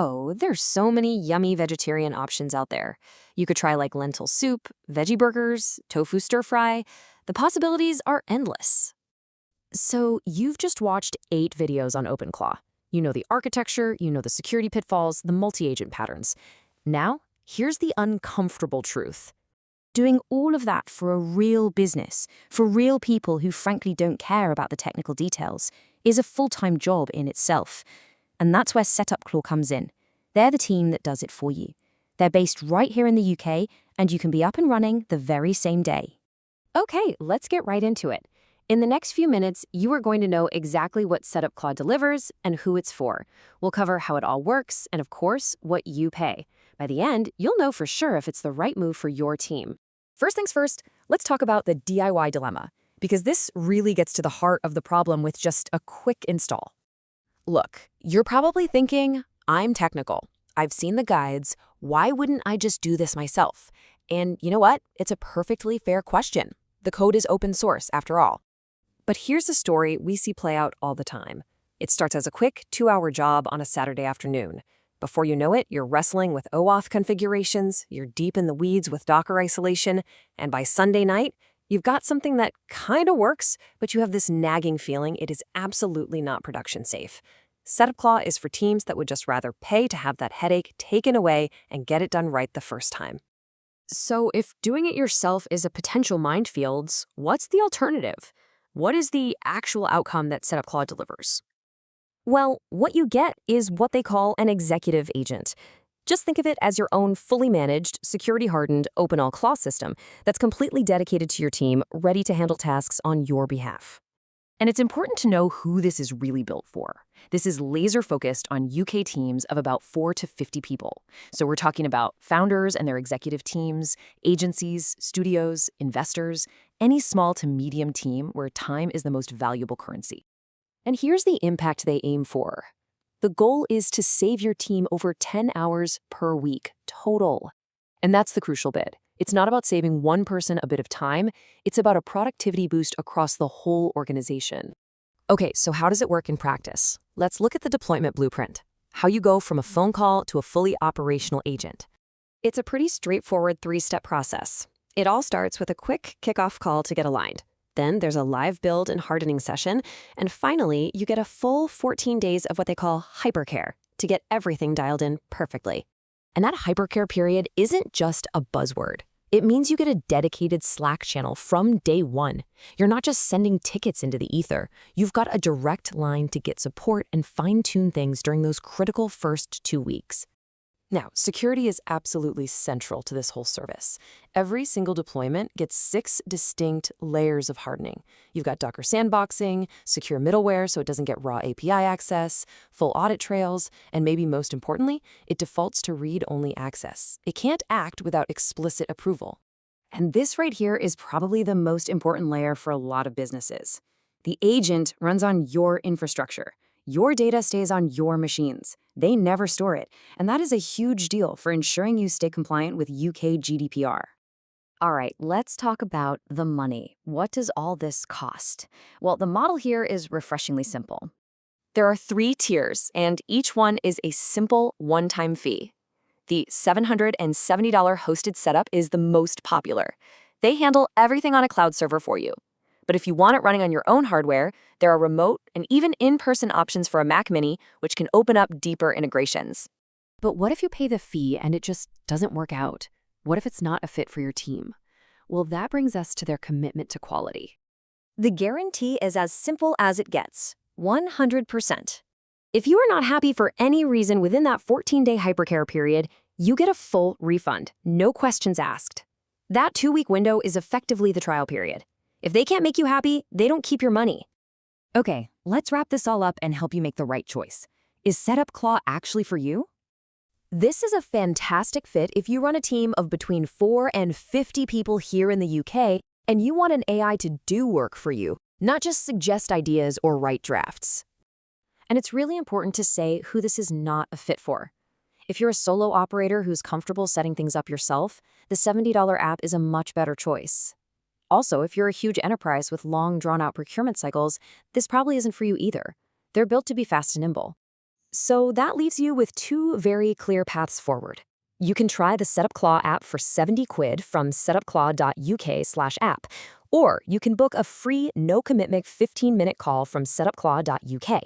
Oh, there's so many yummy vegetarian options out there. You could try like lentil soup, veggie burgers, tofu stir fry. The possibilities are endless. So you've just watched 8 videos on OpenClaw. You know the architecture, you know the security pitfalls, the multi-agent patterns. Now, here's the uncomfortable truth. Doing all of that for a real business, for real people who frankly don't care about the technical details, is a full-time job in itself. And that's where SetupClaw comes in. They're the team that does it for you. They're based right here in the UK, and you can be up and running the very same day. Okay, let's get right into it. In the next few minutes, you are going to know exactly what SetupClaw delivers and who it's for. We'll cover how it all works and, of course, what you pay. By the end, you'll know for sure if it's the right move for your team. First things first, let's talk about the DIY dilemma, because this really gets to the heart of the problem with just a quick install. Look, you're probably thinking, I'm technical. I've seen the guides. Why wouldn't I just do this myself? And you know what? It's a perfectly fair question. The code is open source, after all. But here's a story we see play out all the time. It starts as a quick 2-hour job on a Saturday afternoon. Before you know it, you're wrestling with OAuth configurations, you're deep in the weeds with Docker isolation, and by Sunday night, you've got something that kind of works, but you have this nagging feeling it is absolutely not production safe. SetupClaw is for teams that would just rather pay to have that headache taken away and get it done right the first time. So if doing it yourself is a potential minefield, what's the alternative? What is the actual outcome that SetupClaw delivers? Well, what you get is what they call an executive agent. Just think of it as your own fully managed, security-hardened OpenClaw system that's completely dedicated to your team, ready to handle tasks on your behalf. And it's important to know who this is really built for. This is laser-focused on UK teams of about 4 to 50 people. So we're talking about founders and their executive teams, agencies, studios, investors, any small to medium team where time is the most valuable currency. And here's the impact they aim for. The goal is to save your team over 10 hours per week total. And that's the crucial bit. It's not about saving one person a bit of time. It's about a productivity boost across the whole organization. Okay, so how does it work in practice? Let's look at the deployment blueprint. How you go from a phone call to a fully operational agent. It's a pretty straightforward 3-step process. It all starts with a quick kickoff call to get aligned. Then there's a live build and hardening session. And finally, you get a full 14 days of what they call hypercare to get everything dialed in perfectly. And that hypercare period isn't just a buzzword. It means you get a dedicated Slack channel from day one. You're not just sending tickets into the ether. You've got a direct line to get support and fine-tune things during those critical first 2 weeks. Now, security is absolutely central to this whole service. Every single deployment gets 6 distinct layers of hardening. You've got Docker sandboxing, secure middleware so it doesn't get raw API access, full audit trails, and maybe most importantly, it defaults to read-only access. It can't act without explicit approval. And this right here is probably the most important layer for a lot of businesses. The agent runs on your infrastructure. Your data stays on your machines. They never store it, and that is a huge deal for ensuring you stay compliant with UK GDPR. All right, let's talk about the money. What does all this cost? Well, the model here is refreshingly simple. There are 3 tiers, and each one is a simple one-time fee. The $770 hosted setup is the most popular. They handle everything on a cloud server for you. But if you want it running on your own hardware, there are remote and even in-person options for a Mac Mini, which can open up deeper integrations. But what if you pay the fee and it just doesn't work out? What if it's not a fit for your team? Well, that brings us to their commitment to quality. The guarantee is as simple as it gets, 100%. If you are not happy for any reason within that 14-day hypercare period, you get a full refund, no questions asked. That 2-week window is effectively the trial period. If they can't make you happy, they don't keep your money. Okay, let's wrap this all up and help you make the right choice. Is SetupClaw actually for you? This is a fantastic fit if you run a team of between 4 and 50 people here in the UK and you want an AI to do work for you, not just suggest ideas or write drafts. And it's really important to say who this is not a fit for. If you're a solo operator who's comfortable setting things up yourself, the $70 app is a much better choice. Also, if you're a huge enterprise with long, drawn-out procurement cycles, this probably isn't for you either. They're built to be fast and nimble. So that leaves you with two very clear paths forward. You can try the SetupClaw app for 70 quid from setupclaw.uk/app, or you can book a free no-commitment 15-minute call from setupclaw.uk.